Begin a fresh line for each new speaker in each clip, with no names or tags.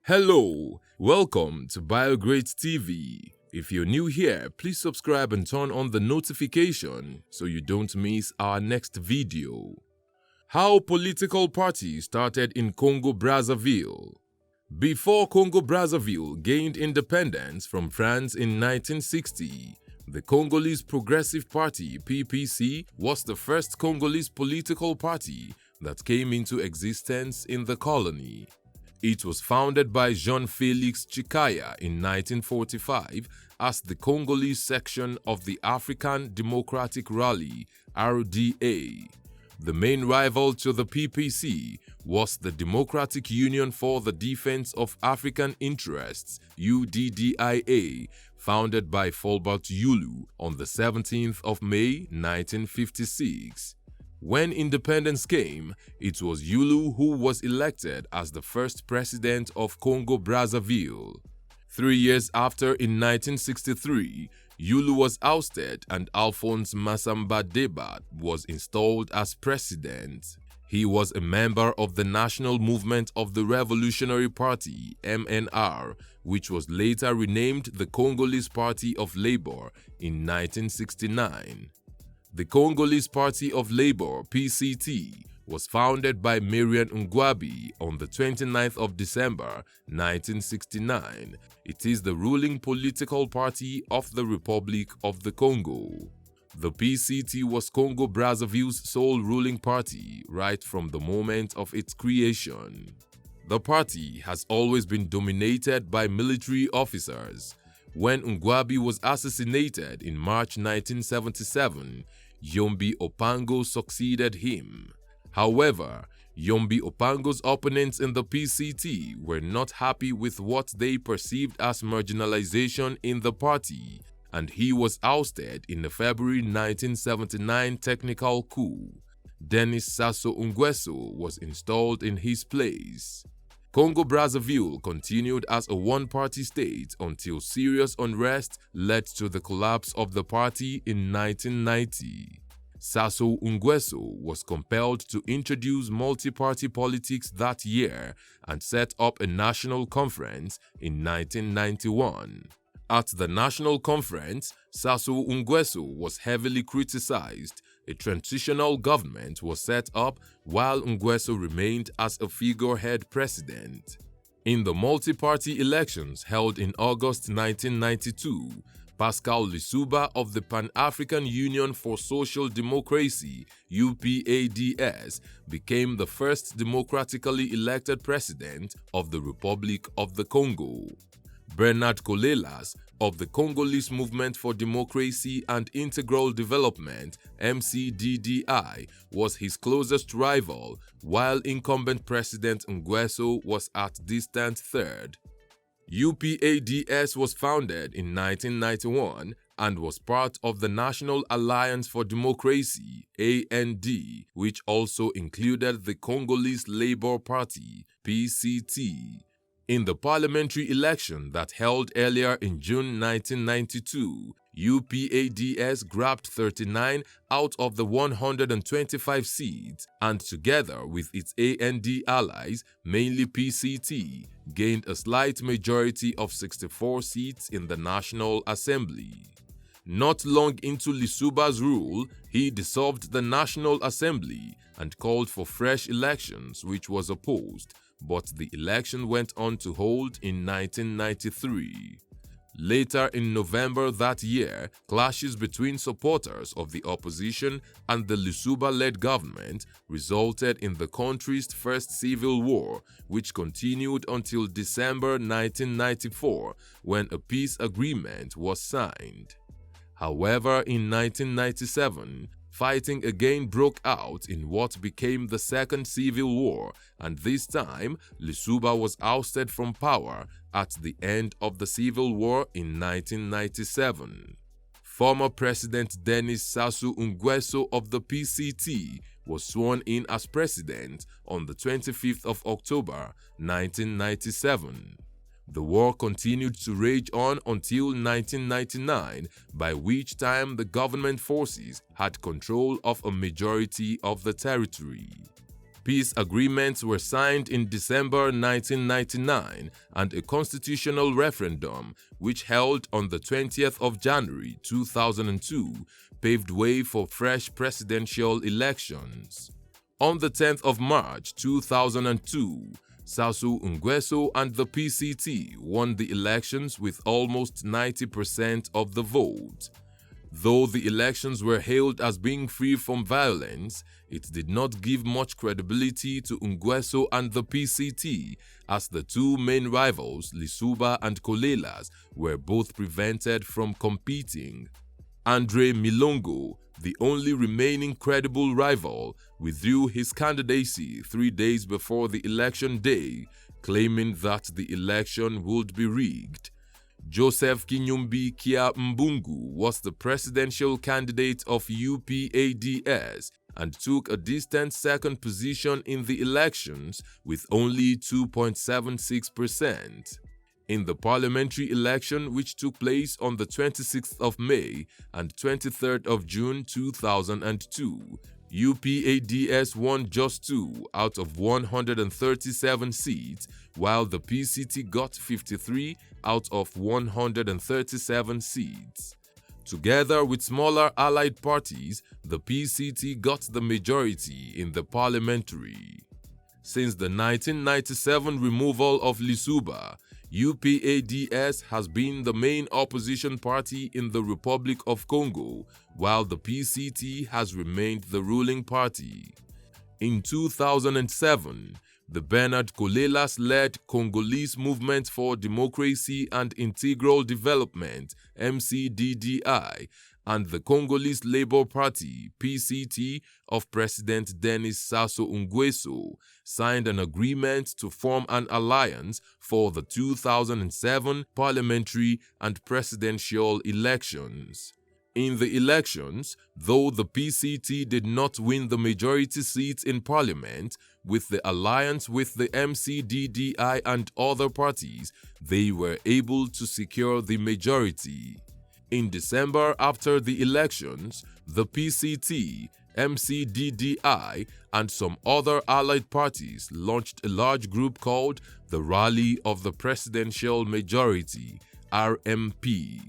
Hello, welcome to BioGreat TV. If you're new here, please subscribe and turn on the notification so you don't miss our next video. How political parties started in Congo Brazzaville. Before Congo Brazzaville gained independence from France in 1960, the Congolese Progressive Party was the first Congolese political party that came into existence in the colony. It was founded by Jean-Félix Tchicaya in 1945 as the Congolese section of the African Democratic Rally (RDA). The main rival to the PPC was the Democratic Union for the Defense of African Interests (UDDIA), founded by Fulbert Youlou on the 17th of May 1956. When independence came, it was Youlou who was elected as the first president of Congo Brazzaville. 3 years after, in 1963, Youlou was ousted and Alphonse Massamba-Débat was installed as president. He was a member of the National Movement of the Revolutionary Party (MNR), which was later renamed the Congolese Party of Labour in 1969. The Congolese Party of Labour (PCT) was founded by Marien Ngouabi on the 29th of December 1969. It is the ruling political party of the Republic of the Congo. The PCT was Congo Brazzaville's sole ruling party right from the moment of its creation. The party has always been dominated by military officers. When Ngouabi was assassinated in March 1977, Yhombi Opango succeeded him. However, Yhombi Opango's opponents in the PCT were not happy with what they perceived as marginalization in the party, and he was ousted in the February 1979 technical coup. Denis Sassou Nguesso was installed in his place. Congo Brazzaville continued as a one-party state until serious unrest led to the collapse of the party in 1990. Sassou Nguesso was compelled to introduce multi-party politics that year and set up a national conference in 1991. At the national conference, Sassou Nguesso was heavily criticized. A transitional government was set up while Nguesso remained as a figurehead president. In the multi-party elections held in August 1992, Pascal Lissouba of the Pan-African Union for Social Democracy (UPADS) became the first democratically elected president of the Republic of the Congo. Bernard Kolelas of the Congolese Movement for Democracy and Integral Development (MCDDI) was his closest rival, while incumbent President Nguesso was at distant third. UPADS was founded in 1991 and was part of the National Alliance for Democracy (AND), which also included the Congolese Labour Party (PCT). In the parliamentary election that held earlier in June 1992, UPADS grabbed 39 out of the 125 seats and, together with its AND allies, mainly PCT, gained a slight majority of 64 seats in the National Assembly. Not long into Lissouba's rule, he dissolved the National Assembly and called for fresh elections, which was opposed, but the election went on to hold in 1993. Later in November that year, clashes between supporters of the opposition and the Lissouba-led government resulted in the country's first civil war, which continued until December 1994, when a peace agreement was signed. However, in 1997, fighting again broke out in what became the Second Civil War, and this time, Lissouba was ousted from power at the end of the Civil War in 1997. Former President Denis Sassou Nguesso of the PCT was sworn in as president on the 25th of October 1997. The war continued to rage on until 1999, by which time the government forces had control of a majority of the territory. Peace agreements were signed in December 1999, and a constitutional referendum, which held on the 20th of January 2002, paved way for fresh presidential elections. On the 10th of March 2002, Sassou Nguesso and the PCT won the elections with almost 90% of the vote. Though the elections were hailed as being free from violence, it did not give much credibility to Nguesso and the PCT, as the two main rivals, Lisuba and Kolelas, were both prevented from competing. Andre Milongo, the only remaining credible rival, withdrew his candidacy 3 days before the election day, claiming that the election would be rigged. Joseph Kinyumbi Kia Mbungu was the presidential candidate of UPADS and took a distant second position in the elections with only 2.76%. In the parliamentary election, which took place on the 26th of May and 23rd of June 2002, UPADS won just 2 out of 137 seats, while the PCT got 53 out of 137 seats. Together with smaller allied parties, the PCT got the majority in the parliamentary. Since the 1997 removal of Lisuba, UPADS has been the main opposition party in the Republic of Congo, while the PCT has remained the ruling party. In 2007, the Bernard Kolelas-led Congolese Movement for Democracy and Integral Development (MCDDI) and the Congolese Labour Party (PCT) of President Denis Sassou Nguesso signed an agreement to form an alliance for the 2007 parliamentary and presidential elections. In the elections, though the PCT did not win the majority seats in parliament, with the alliance with the MCDDI and other parties, they were able to secure the majority. In December after the elections, the PCT, MCDDI, and some other allied parties launched a large group called the Rally of the Presidential Majority, RMP.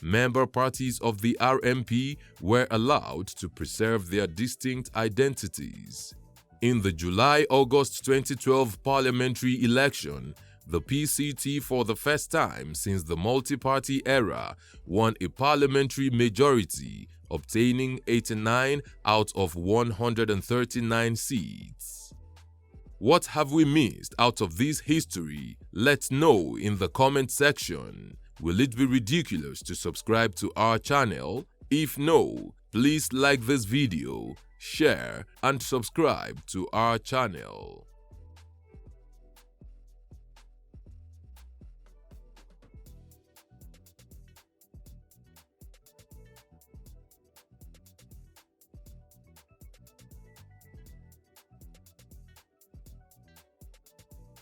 Member parties of the RMP were allowed to preserve their distinct identities. In the July-August 2012 parliamentary election, the PCT, for the first time since the multi-party era, won a parliamentary majority, obtaining 89 out of 139 seats. What have we missed out of this history? Let's know in the comment section. Will it be ridiculous to subscribe to our channel? If no, please like this video, share, and subscribe to our channel.